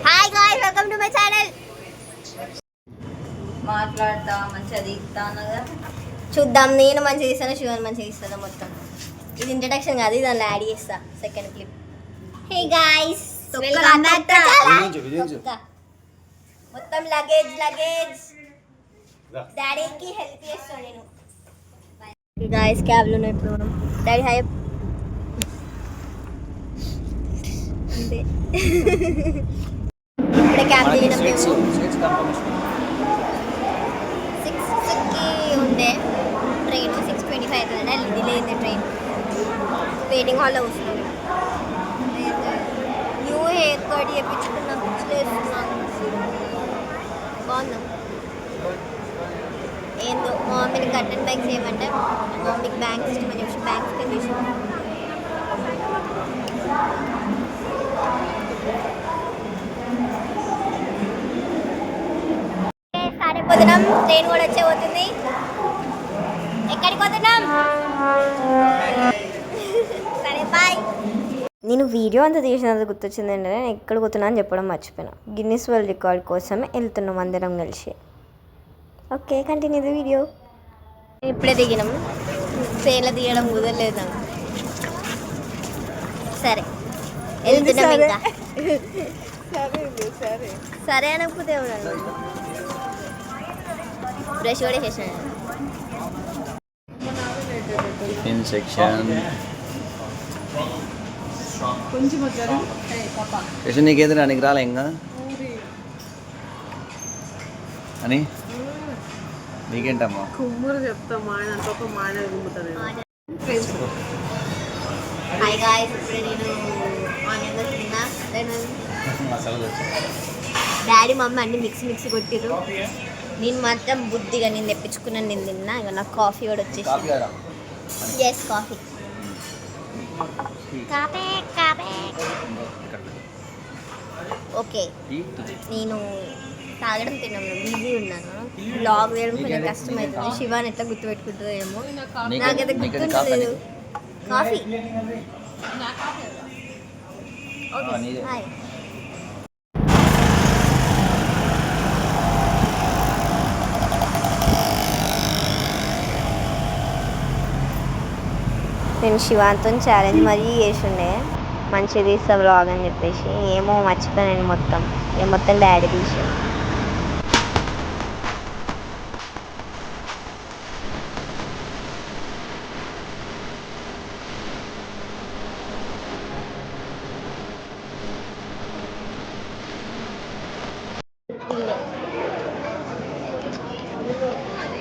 Hi guys welcome to my channel. మాట్లాడతా మంచిగా దిగుతానగా చూద్దాం నేను మంచిగా తీస్తాను శివన్ మంచిగా తీస్తాను. మొత్తం ఇది ఇంట్రడక్షన్ కాదు, ఇది దాంట్లో యాడ్ చేస్తా second clip. Hey guys welcome back to మొత్తం లగేజ్ డాడీకి హెల్ప్ చేస్తాను నేను. గాయ్స్ క్యాబ్లో ఇప్పుడు మనం డాడీ హాయ్ అంతే. ఇప్పుడే క్యాబ్ దిగినాం మేము. 6కి ఉండే ట్రైన్ 6:25 అవుతుంది. డిలే అయింది ట్రైన్. వెయిటింగ్ హాల్లో కూర్చున్నాం. న్యూ హెయిర్ కట్ చేయించుకున్నాం. చేస్తున్నాను బాగుందాం. ఏందో మా మమ్మీని కట్టెన్ బ్యాంక్స్ చేయమంటే మా మమ్మీకి బ్యాంక్స్ ఇష్టమని చెప్పి బ్యాంక్స్ చేసాం. సరే పోతున్నాం, ట్రైన్ కూడా వచ్చే పోతుంది. ఎక్కడికి పోతున్నాం? సరే బాయ్. నేను వీడియో అంతా తీసినందుకు గుర్తొచ్చిందండి, నేను ఎక్కడ పోతున్నా అని చెప్పడం మర్చిపోయినా. గిన్నిస్ వరల్డ్ రికార్డ్ కోసమే వెళ్తున్నాం అందరం కలిసి. Okay continue the video. ఇప్పుడే దిగినాం, ట్రైన్లో దిగడం కుదరలేదు నాకు. సరే వెళ్తున్నాం ఇంకా. సరే అనకపోతే బ్రష్ కూడా చేసాను. టిఫిన్ సెక్షన్ నీకేదిరా నీకు రాలే ఇంకా అని నీకేంటమ్మా కుమ్మరు చెప్తామా హాయ్ గాయ్స్, ఇప్పుడు నేను ఆనియన్ తిన్నా. డాడీ మమ్మీ అన్ని మిక్సీ కొట్టిర్రు. నేను మాత్రం బుద్ధిగా నేను తెప్పించుకున్నాను, నేను తిన్నా. ఇక నాకు కాఫీ కూడా వచ్చేసి. Yes coffee. ఓకే నేను తాగడం తిన్నాను, బిజీ ఉన్నాను. బ్లాగ్ వేయడం కొంచెం కష్టమవుతుంది. శివాని ఎట్లా గుర్తుపెట్టుకుంటుందో ఏమో, నాకైతే గుర్తుండలేదు. Coffee okay hi. నేను శివాంతో ఛాలెంజ్ మరీ చేసిండే మంచిగా తీస్తా బ్లాగ్ అని చెప్పేసి. ఏమో మర్చిపోయాను మొత్తం డాడీ తీసాను.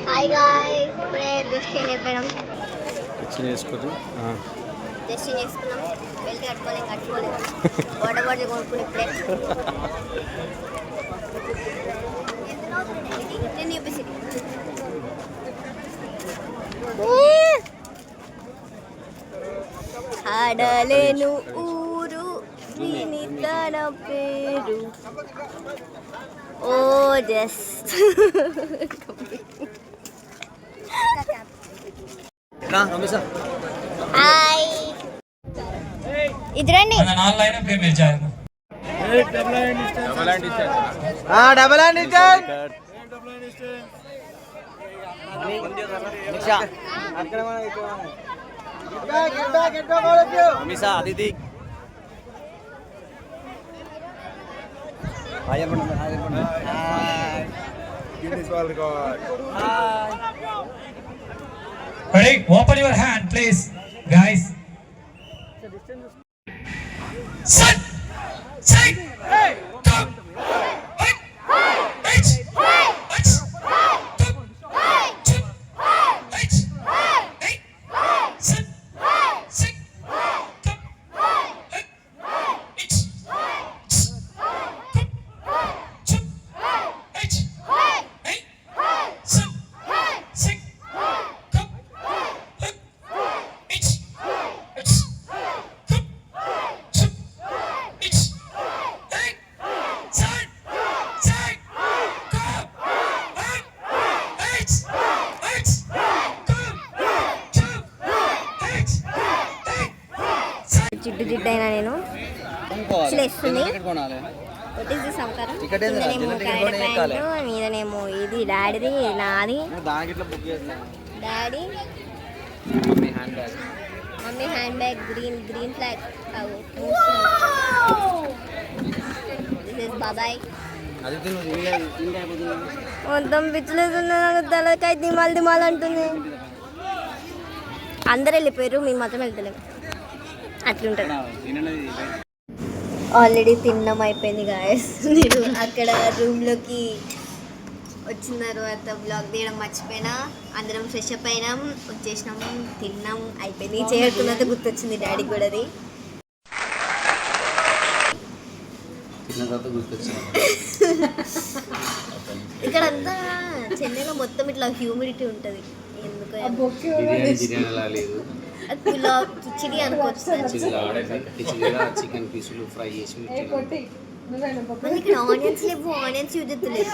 హాయ్ గాయ్స్, ఇప్పుడే డెస్టిన్ అయిపోయినాం. డెస్టిన్ చేసుకున్నాం. వెళ్ళి కట్టుకోలేదు. వాటర్ బాటిల్ కొనుక్కుని ఇప్పుడే నేను చూపిసి ఆడలేను ఊరు విని తన పేరు ఓ జస్ట్. హాయ్ ఇద్దరండి. Aditi Ready? Open your hand, please, guys. Set, set, come, hey, hey, hey, hey, come, hey, hey, set, set, come, hey, జిడ్డు అయినా నేను కొనుక్కోవాలి. ఇస్తుంది. టికెట్ కొనాలి. వాట్ ఈస్ దిస్ అవతారం? టికెట్ ఏంది? కిందనేమో టికెట్ కరాటే ఏం కాలే? ప్యాంటు, మీదనేమో ఇది డాడీది, నాది. దానికి ఇట్లా బుక్ చేస్తాను. Daddy mummy hand bag. Mummy hand bag green flag. This is బాబాయ్. అది తిను మొత్తం పిచ్చలేస్తున్నా, తలకాయ దిమాలు అంటుంది. అందరు వెళ్ళిపోయారు, మేము మాత్రం వెళ్తలేము. అట్లుంటుంది. ఆల్రెడీ తిన్నాం, అయిపోయింది గాయస్. మీరు అక్కడ రూమ్లోకి వచ్చిన తర్వాత బ్లాగ్ తీయడం మర్చిపోయినా. అందరం ఫ్రెష్ అప్ అయినాం, వచ్చేసినాం, తిన్నాం, అయిపోయింది. చేరుకున్నంత గుర్తొచ్చింది డాడీకి కూడా అది. ఇక్కడ అంతా చెన్నైలో మొత్తం ఇట్లా హ్యూమిడిటీ ఉంటుంది. ఎందుకు పులావ్ కిచిడి అనుకోవచ్చు. చికెన్ పీసులు ఫ్రై చేసి మళ్ళీ ఇక్కడ ఆనియన్స్ లేవు, ఆనియన్స్ యూజ్ చేస్తలేదు.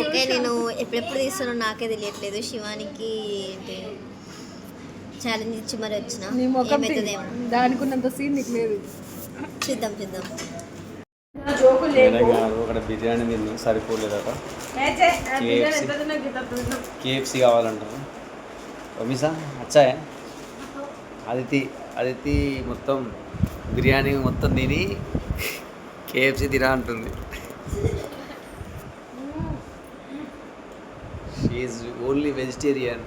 ఓకే, నేను ఎప్పుడెప్పుడు తీస్తానో నాకే తెలియట్లేదు. శివానికి ఏంటి ఛాలెంజ్ ఇచ్చి మరి వచ్చిన ఏమవుతుందేమో దానికి సీన్ నీకు లేదు. చూద్దాం. అక్కడ బిర్యానీ తిన్నాం, సరిపోలేదట. కేఎఫ్సి కావాలంటారు. మిసా వచ్చాయా? అదితి మొత్తం బిర్యానీ మొత్తం తిని కేఎఫ్సి తినా అంటుంది. She only vegetarian.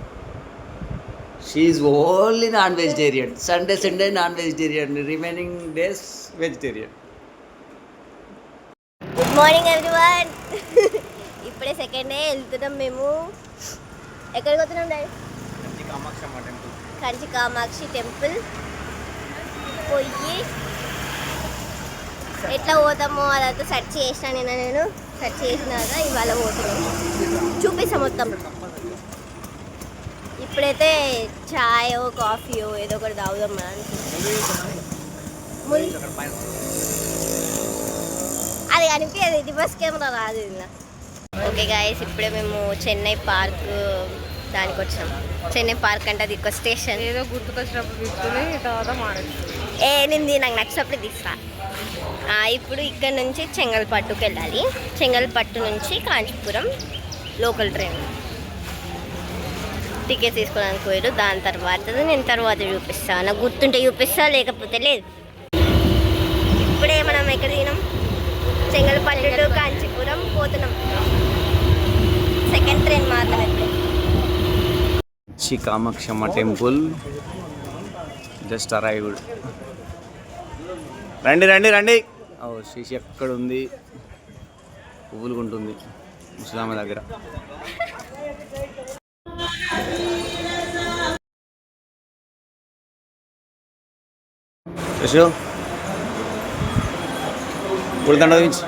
She only non vegetarian. Sunday non vegetarian, remaining days vegetarian. Good morning everyone. ఇప్పుడే సెకండ్ డే వెళ్తున్నాం మేము. ఎక్కడికి పోతున్నాం డాడీ? కంచి కామాక్షి టెంపుల్. పోయి ఎట్లా పోతామో అదంతా సెర్చ్ చేసిన నేను సెర్చ్ చేసినాక ఇవాళ పోతున్నాను. చూపిస్తాం మొత్తం. ఇప్పుడైతే చాయో కాఫీయో ఏదో ఒకటి తాగుదాం మనం. అది అనిపించదు, రివర్స్ కెమెరా రాదు ఇలా. ఓకే గాయస్, ఇప్పుడే మేము చెన్నై పార్క్ దానికి వచ్చాం. చెన్నై పార్క్ అంటే అది ఒక స్టేషన్. ఏదో గుర్తుకొచ్చినప్పుడు తీసుకుని తర్వాత నేను నాకు నచ్చినప్పుడు తీస్తా. ఇప్పుడు ఇక్కడ నుంచి చెంగల్పట్టుకు వెళ్ళాలి. చెంగల్పట్టు నుంచి కాంచీపురం లోకల్ ట్రైన్ టికెట్ తీసుకోవడానికి పోయారు. దాని తర్వాత చూపిస్తాను. నాకు గుర్తుంటే చూపిస్తా, లేకపోతే లేదు. ఇప్పుడే మనం ఎక్కడ దిగినాం? చెంగల్పట్టు టు కాంచీపురం పోతున్నాం. సెకండ్ ట్రైన్ మాత్రం ఇప్పుడే. Sri Kamakshamma temple just arrived. రండి. ఓ శిశి ఎక్కడ ఉంది? పువ్వులు కొంటుంది ముసలామ దగ్గర. శశు పులిదండ చూపించు.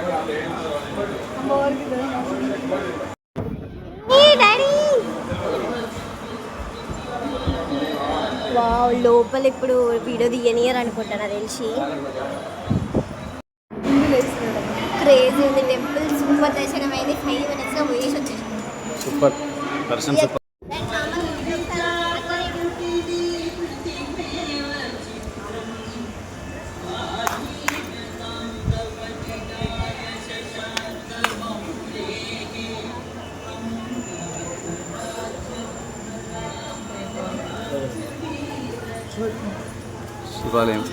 లోపల ఇప్పుడు వీడియో తీయనియర్ అనుకుంటాను తెలిసి. క్రేజీ ఉంది టెంపుల్. సూపర్ దర్శనం అయింది. 5 minutes పోయేసి వచ్చేసాం. సూపర్ దర్శనం సూపర్. శివాలయం.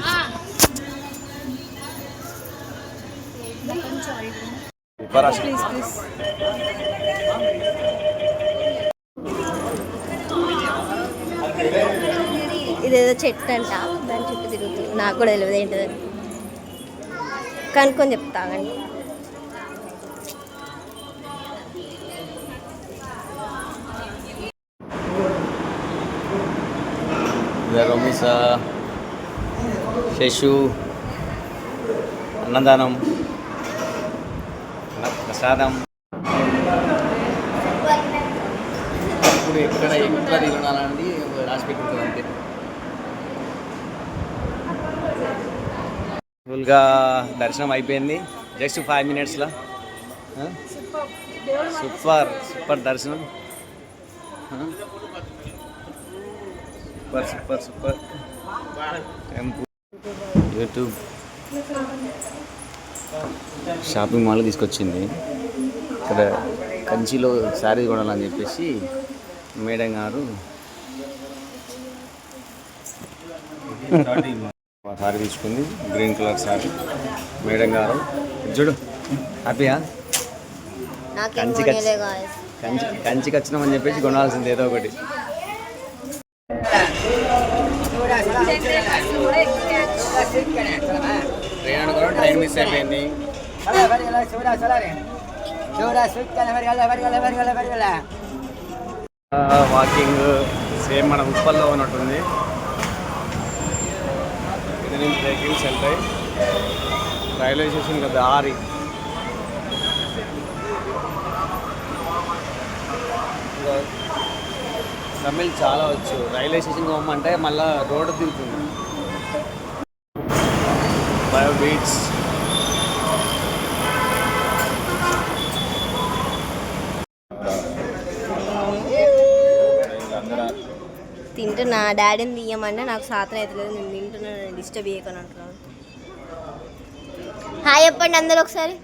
ఇదేదో చెట్టు అంట, దాని చుట్టూ తిరుగుతుంది. నాకు కూడా తెలియదు ఏంటదని, కనుక్కొని చెప్తాగండి. రమేశ, శశు, అన్నదానం, ప్రసాదం. ఇప్పుడు ఎక్కడ తినాలని రాసి పెట్టుకుంటుంది అంతే. ఫుల్గా దర్శనం అయిపోయింది జస్ట్ 5 minutesలో. సూపర్ దర్శనం. Super temple. YouTube shopping mall తీసుకొచ్చింది. ఇక్కడ కంచిలో శారీ కొనాలని చెప్పేసి మేడం గారు శారీ తీసుకుంది. గ్రీన్ కలర్ శారీ మేడం గారు. చూడు హ్యాపీయా? కంచికి వచ్చినామని చెప్పేసి కొనాల్సింది ఏదో ఒకటి. ట్రైన్ అనుకున్నాం, ట్రైన్ మిస్ అయిపోయింది. వాకింగ్ సేమ్ మన ఉప్పల్లో ఉన్నట్టుంది. ఇది నుంచి వెహికల్స్ వెళ్తాయి. రైల్వే స్టేషన్ కదా దారి. తమిళ్ చాలా వచ్చు. రైల్వే స్టేషన్ పోమంటే మళ్ళీ రోడ్డు తిరుగుతుంది. బయో బీచ్ తింటున్నా. డాడీని తీయమన్నా నాకు సాధన అవుతలేదు. నేను తింటున్నాను, డిస్టర్బ్ చేయకుండా అంటున్నాను. హాయ్ చెప్పండి అందరూ ఒకసారి.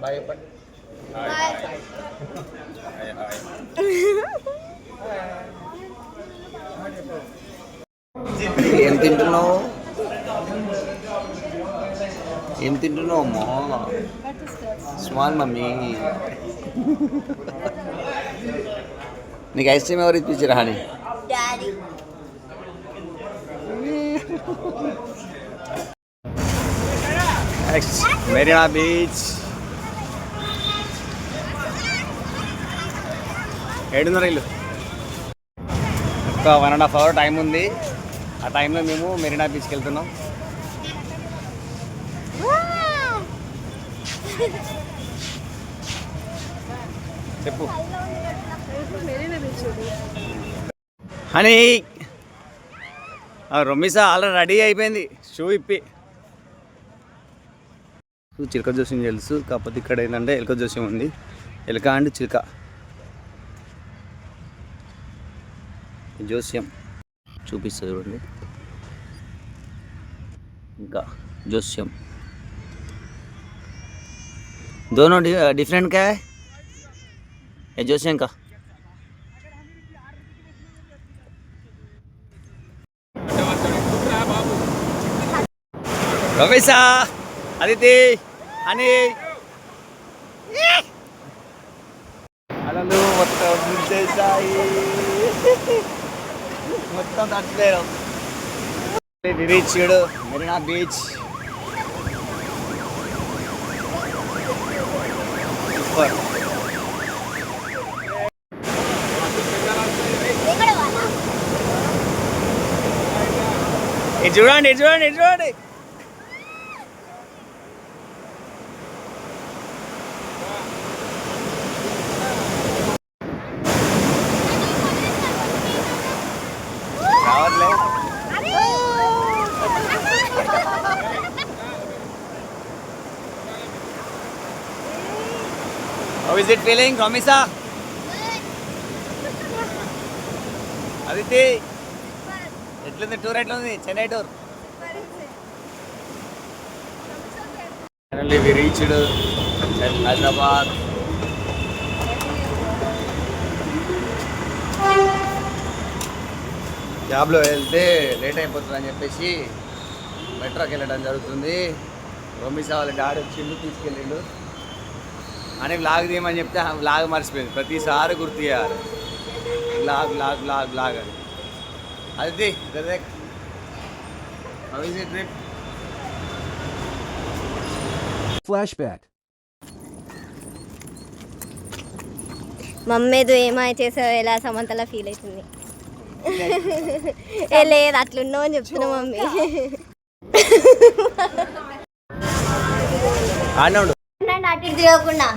బాయ్ చెప్పండి. ఏం తింటున్నావు? ఏం తింటున్నావు అమ్మా? Small mummy. నీకు ఐస్ క్రీమ్ ఎవరు ఇప్పించారా అని? డాడీ. మెరీనా బీచ్. 7:30 ఇల్లు. ఒక 1.5 hour టైం ఉంది. ఆ టైంలో మేము మెరీనా బీచ్కి వెళ్తున్నాం. చెప్పు అని. రొమ్మిసా ఆల్రెడీ రెడీ అయిపోయింది. షూ ఇప్పి. చిలక జోస్యం తెలుసు, కాకపోతే ఇక్కడ ఏంటంటే ఎలుక జోస్యం ఉంది. ఎలుక అండ్ చిలుక జోస్యం చూపిస్తుంది చూడండి. ఇంకా జోస్యం दोनों डिफरेंट क्या है? ये जोशियन का రమేశా, అదితి, అని అలలు మొత్తం ముంచేసాయి. మొత్తం తట్టులేరు. Reached Marina beach. సూపర్. ఇది చూడండి, ఇది చూడండి, ఇది చూడండి. How is it feeling, Ramisa? Aditi, ఎట్లుంది టూర్? ఎట్లుంది Chennai tour? Finally we reached Hyderabad. క్యాబ్లో వెళ్తే లేట్ అయిపోతుందని చెప్పేసి మెట్రోకి వెళ్ళడం జరుగుతుంది. రొమ్మిసా వాళ్ళ డాడీ వచ్చిండు, తీసుకెళ్ళిండు. అని వ్లాగ్ తీయమని చెప్తే వ్లాగ్ మర్చిపోయింది. ప్రతిసారి గుర్తు చేయాలి వ్లాగ్ వ్లాగ్ వ్లాగ్ వ్లాగ్ అని. అది ట్రిప్ Flashback. మమ్మీదు ఏమై చేసావు, ఎలా సమంతలా ఫీల్ అవుతుంది. ఏ లేదు అట్లున్నావు అని చెప్తున్నా మమ్మీ. అటు తిరగకుండా